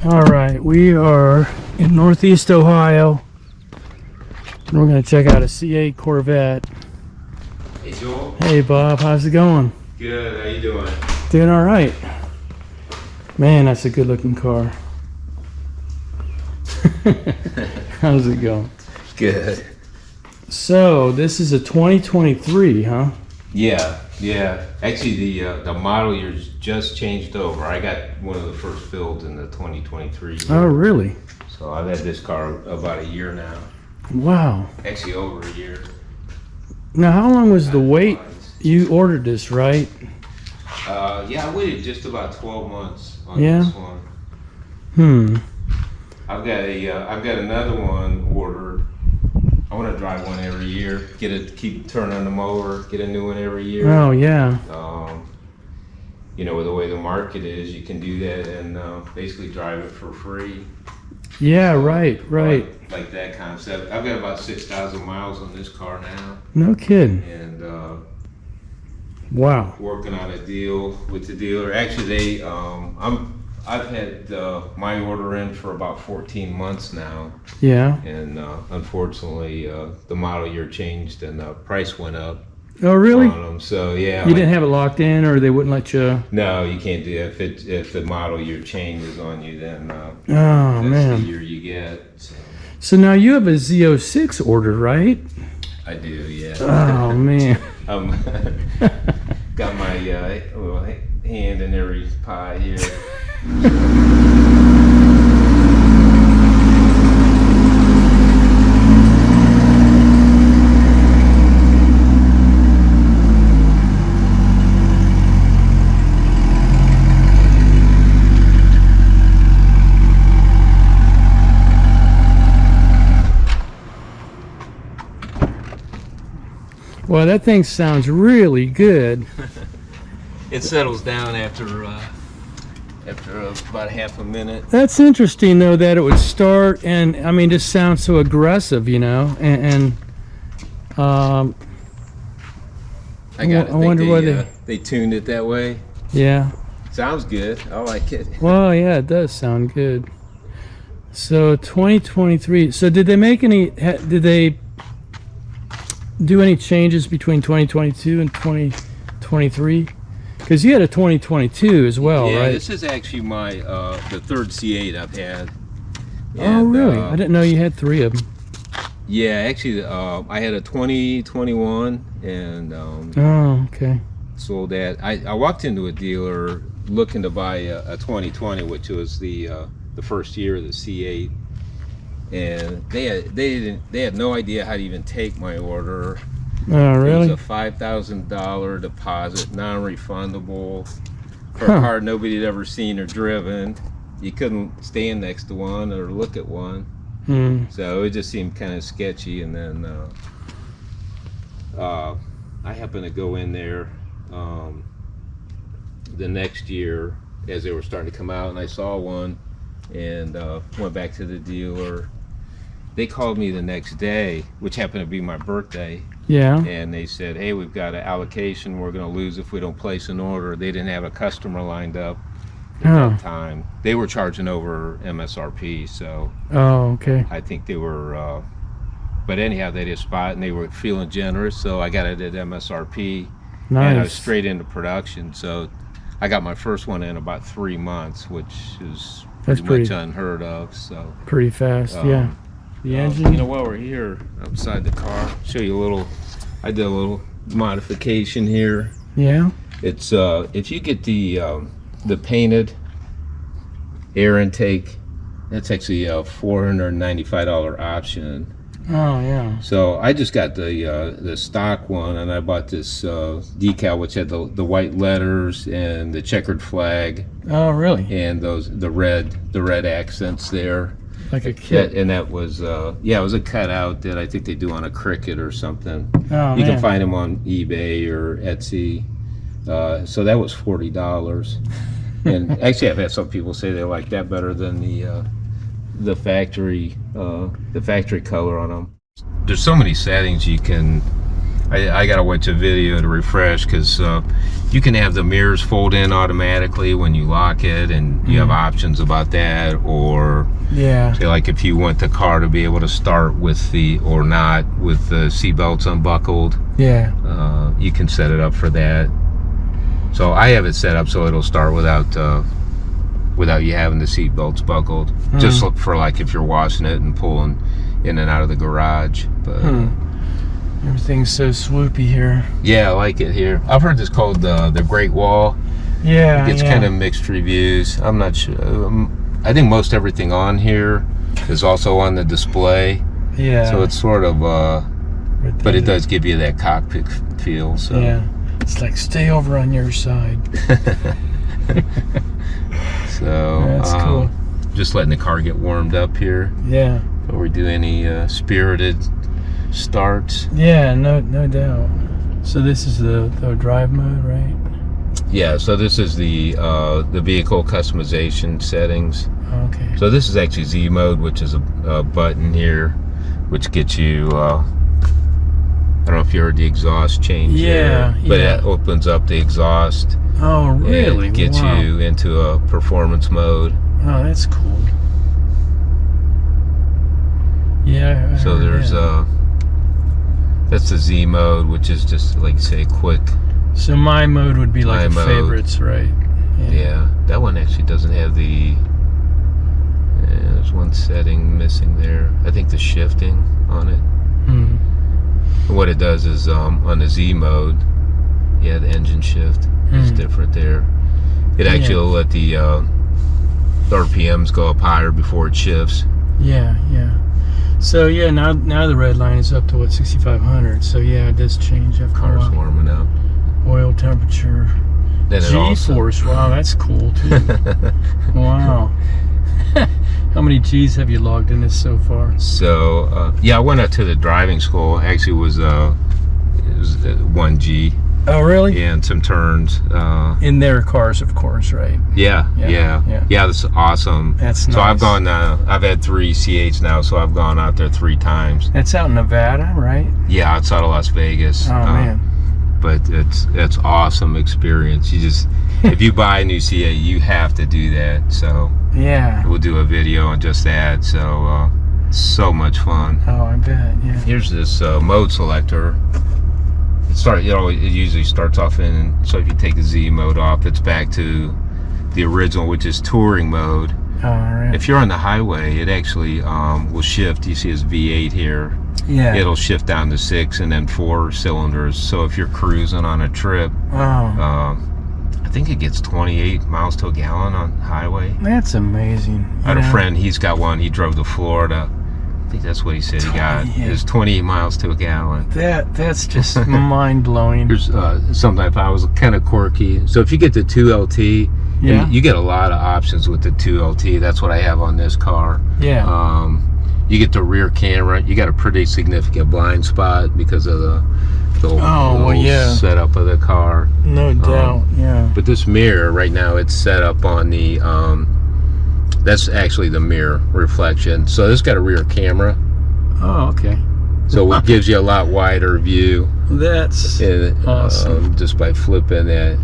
All right, we are in Northeast Ohio. We're going to check out a C8 Corvette. Hey Joel. Hey Bob, how's it going? Good, how you doing? Doing all right. Man, that's a good looking car. How's it going? Good. So, this is a 2023, huh? Yeah. Actually, the model year's just changed over. I got one of the first builds in the 2023 year. Oh, really? So I've had this car about a year now. Wow. Actually, over a year. Now, how long was the wait? You ordered this, right? Yeah, I waited just about 12 months on Yeah? this one. I've got another one ordered. I want to drive one every year. Keep turning them over. Get a new one every year. Oh, yeah. You know, with the way the market is, you can do that and basically drive it for free. Yeah, right. Like that concept. I've got about 6,000 miles on this car now. No kidding. And Wow. working on a deal with the dealer. Actually, I've had my order in for about 14 months now. Yeah. And unfortunately, the model year changed and the price went up. Oh, really? On them. So yeah. You didn't have it locked in, or they wouldn't let you? No, you can't do that. If the model year changes on you, then Oh, that's man. the year you get. So now you have a Z06 order, right? I do, yeah. Oh, man. Got my little hand in every pie here. Well, that thing sounds really good. It settles down after about half a minute. That's interesting, though, that it would start and, I mean, just sounds so aggressive, you know, and I wonder why they tuned it that way. yeah. Sounds good. I like it. Well, yeah, it does sound good. So 2023. So did they make any? Did they do any changes between 2022 and 2023? Because you had a 2022 as well, Yeah, right? this is actually my the third C8 I've had. Oh, And, really? I didn't know you had 3 of them. Yeah, actually, I had a 2021 and Oh, okay. sold that. I walked into a dealer looking to buy a 2020, which was the first year of the C8, and they had no idea how to even take my order. Oh, really? It was a $5,000 deposit, non-refundable, for a car nobody had ever seen or driven. You couldn't stand next to one or look at one. So it just seemed kind of sketchy. And then I happened to go in there the next year as they were starting to come out, and I saw one and went back to the dealer. They called me the next day, which happened to be my birthday. Yeah. And they said, hey, we've got an allocation we're going to lose if we don't place an order. They didn't have a customer lined up at that time. They were charging over MSRP, so Oh, okay. I think they were, but anyhow, they did spot and they were feeling generous, so I got it at MSRP. And I was Nice. straight into production, so I got my first one in about 3 months, which is That's pretty much pretty- unheard of. So Pretty fast, yeah. The engine? you know, while we're here outside the car, show you a little. I did a little modification here. Yeah. It's if you get the painted air intake, that's actually a $495 option. Oh, yeah. So I just got the stock one, and I bought this decal which had the white letters and the checkered flag Oh, really? and the red accents there. Like a kit. And that was yeah, it was a cutout that I think they do on a Cricut or something. Oh, You man. can find them on eBay or Etsy. So that was $40. And actually, I've had some people say they like that better than the factory color on them. There's so many settings you can I gotta watch a video to refresh, because you can have the mirrors fold in automatically when you lock it, and you have options about that. Or say, like, if you want the car to be able to start with the or not with the seatbelts unbuckled, you can set it up for that. So I have it set up so it'll start without you having the seatbelts buckled, just for like if you're washing it and pulling in and out of the garage. But everything's so swoopy here. Yeah, I like it here. I've heard this called the Great Wall. Yeah, it gets kind of mixed reviews. I'm not sure. I think most everything on here is also on the display. Yeah. So it's sort of, but it does give you that cockpit feel. So yeah, it's like stay over on your side. So that's cool. Just letting the car get warmed up here. Yeah. Before we do any spirited starts. Yeah, no doubt. So this is the drive mode, right? Yeah. So this is the vehicle customization settings. Okay. So this is actually Z mode, which is a button here, which gets you. I don't know if you heard the exhaust change. Yeah. There, but it opens up the exhaust. Oh, really? And gets you into a performance mode. Oh, that's cool. Yeah. So there's that's the Z mode, which is just like, say, quick. So my mode would be like favorites, right? Yeah. That one actually doesn't have the. There's one setting missing there. I think the shifting on it. What it does is on the Z mode, the engine shift is different there. It actually will let the RPMs go up higher before it shifts. Yeah. So yeah, now the red line is up to what, 6,500. So yeah, it does change after a while. Car's warming up. Oil temperature. Then G-force. Wow, that's cool too. Wow. How many G's have you logged in this so far? So yeah, I went out to the driving school. Actually, it was 1 G. Oh, really? Yeah, and some turns. In their cars, of course, right? Yeah. That's awesome. That's nice. So I've gone. I've had 3 C8s now, so I've gone out there 3 times. That's out in Nevada, right? Yeah, outside of Las Vegas. Oh man. But it's awesome experience. You just, if you buy a new C8, you have to do that. So yeah, we'll do a video on just that. So so much fun. Oh, I bet. Yeah. Here's this mode selector. It usually starts off in. So if you take the Z mode off, it's back to the original, which is touring mode. All right. If you're on the highway, it actually will shift. You see this V8 here. Yeah. It'll shift down to 6 and then 4 cylinders. So if you're cruising on a trip, I think it gets 28 miles to a gallon on highway. That's amazing. I had a friend, he's got one. He drove to Florida. I think that's what he said he got. Is 28 miles to a gallon. That's just mind blowing. There's something I thought was kind of quirky. So if you get the 2LT, you get a lot of options with the 2LT. That's what I have on this car. Yeah. You get the rear camera. You got a pretty significant blind spot because of the setup of the car. No doubt. Yeah. But this mirror right now, it's set up on the. That's actually the mirror reflection. So this got a rear camera. Oh, okay. So it gives you a lot wider view. That's awesome. Just by flipping that.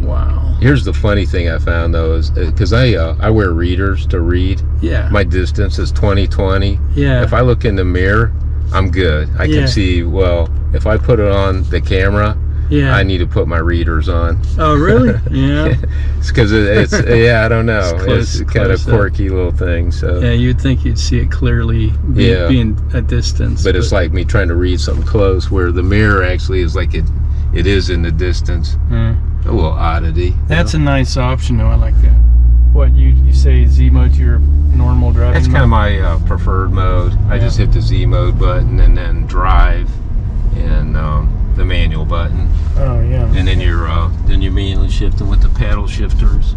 Wow. Here's the funny thing I found though, is because I wear readers to read. Yeah. My distance is 20/20. Yeah. If I look in the mirror, I'm good. I can see, well, if I put it on the camera, I need to put my readers on. Oh, really? Yeah. It's because it's I don't know. It's kind of quirky little thing. So yeah, you'd think you'd see it clearly being a distance. But it's like me trying to read something close, where the mirror actually is like it is in the distance. A little oddity. That's a nice option though. I like that. What you say, Z mode to your normal driving That's mode? kind of my preferred mode. I just hit the Z mode button and then drive and the manual button. Oh yeah. And then you're manually shifting with the paddle shifters.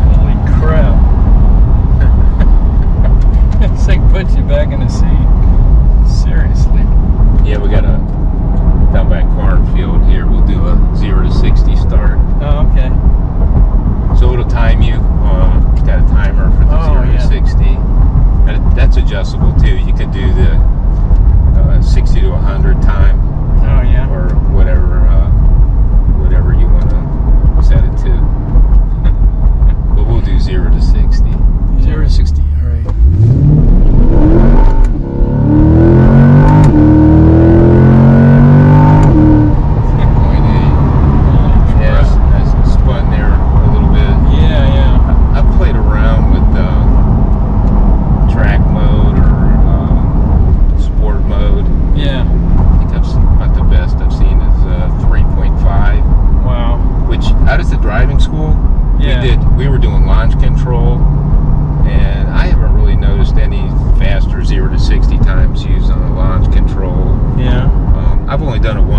Holy crap. This thing puts you back in the seat. Seriously. Yeah, we got down by a cornfield here. We'll do a 0 to 60 start. Oh, okay. So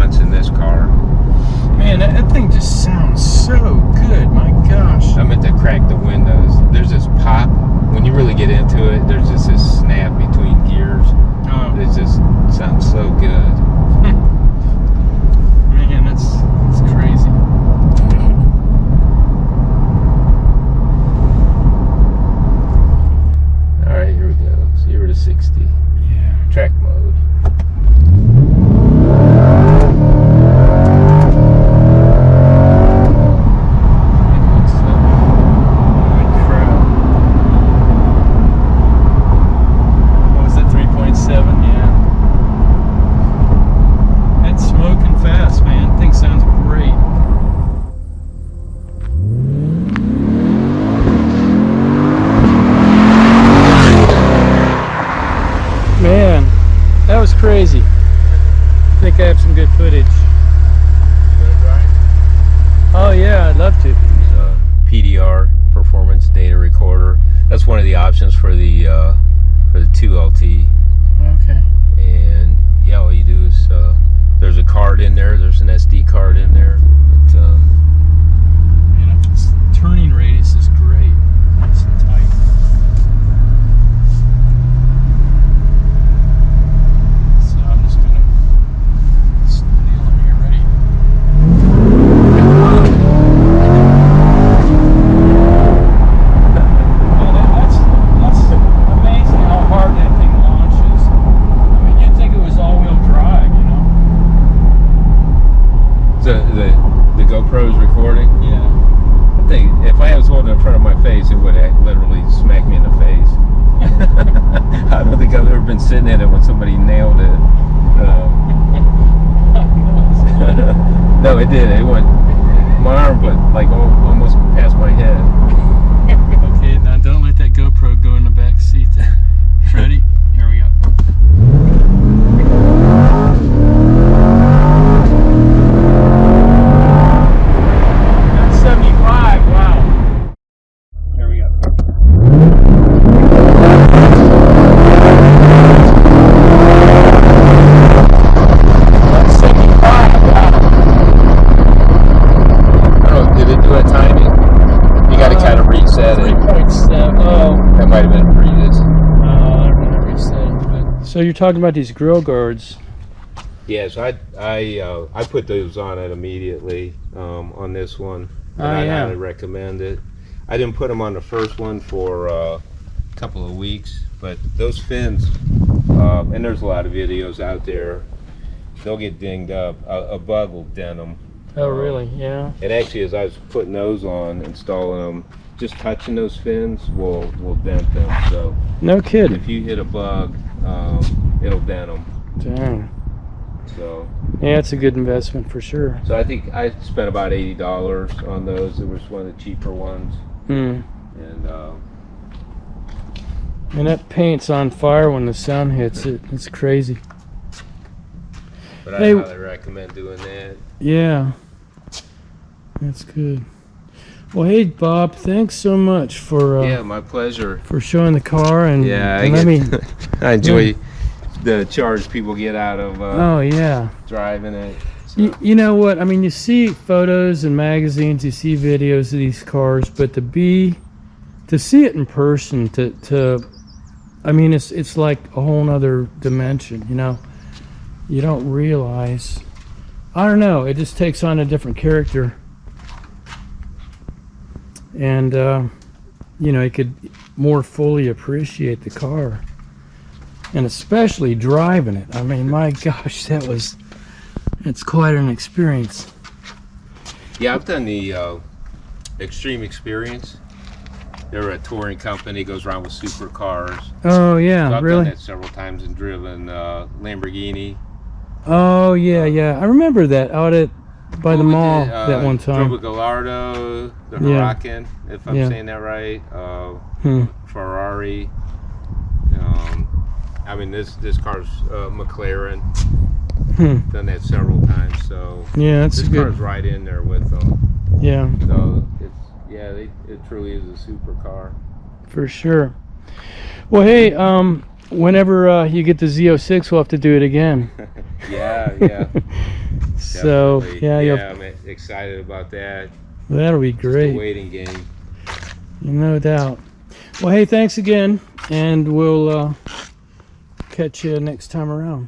once in this car. Man, that thing just sounds so good. My gosh. I meant to crack the windows. There's this pop. When you really get into it, there's just this snap between gears. Oh. It just sounds so good. Man, that's crazy. All right, here we go. 0 to 60. Yeah. Track mode. Man, that was crazy. I think I have some good footage. Oh yeah, I'd love to. There's a PDR, performance data recorder. That's one of the options for the 2LT. Okay. And yeah, all you do is there's a card in there. There's an SD card in there. But, man, its turning radius is great. Nice and tight. So I'm just gonna nail it here. Ready? That's amazing how hard that thing launches. I mean, you'd think it was all-wheel drive, you know? so the GoPro's recording. Yeah. I think if I was holding it in front of my face, it would literally smack me in the face. I don't think I've ever been sitting in it when somebody nailed it. No, it did. It went. My arm went like almost past my head. Okay, now don't let that GoPro go in the back seat there. Ready? Here we go. That's 75, wow. Here we go. That's 75, wow. I don't know. Did it do a timing? You got to kind of reset it. 3.7, oh. That might have been previous. I don't know, reset it, but. So you're talking about these grill guards. Yeah, so I put those on it immediately on this one. And I yeah. highly recommend it. I didn't put them on the first one for a couple of weeks, but those fins, and there's a lot of videos out there, they'll get dinged up. A bug will dent them. Oh, really? Yeah. And actually, as I was putting those on, installing them, just touching those fins will dent them. So No kidding. if you hit a bug, it'll dent them. Dang. So Yeah, it's a good investment for sure. So I think I spent about $80 on those. It was one of the cheaper ones, Mm. and that paint's on fire when the sun hits it. It's crazy. but I Hey. highly recommend doing that. Yeah. That's good. Well, hey, Bob, thanks so much for Yeah, my pleasure. for showing the car and, Yeah, and let me. I enjoy the charge people get out of Oh yeah. driving it. So. You know what? I mean, you see photos in magazines, you see videos of these cars, but to see it in person, I mean, it's like a whole nother dimension. You know, you don't realize. I don't know. It just takes on a different character, and you know, you could more fully appreciate the car, and especially driving it. I mean, my gosh, it's quite an experience. Yeah, I've done the Extreme Experience. They're a touring company, goes around with supercars. Oh yeah, So I've really? done that several times and driven Lamborghini. Oh yeah, yeah. I remember that out by the What we mall did, that one time. Drove a Gallardo, the Yeah. Huracan, if I'm Yeah. saying that right. Hmm. Ferrari. I mean, this car's McLaren. Hmm. Done that several times, so Yeah, that's this good. car's right in there with them. Yeah, So it truly is a supercar. for sure. Well, hey, whenever you get the Z06, we'll have to do it again. Yeah. So Definitely. yeah, I'm excited about that. that'll be Just a great. waiting game. No doubt. Well, hey, thanks again, and we'll catch you next time around.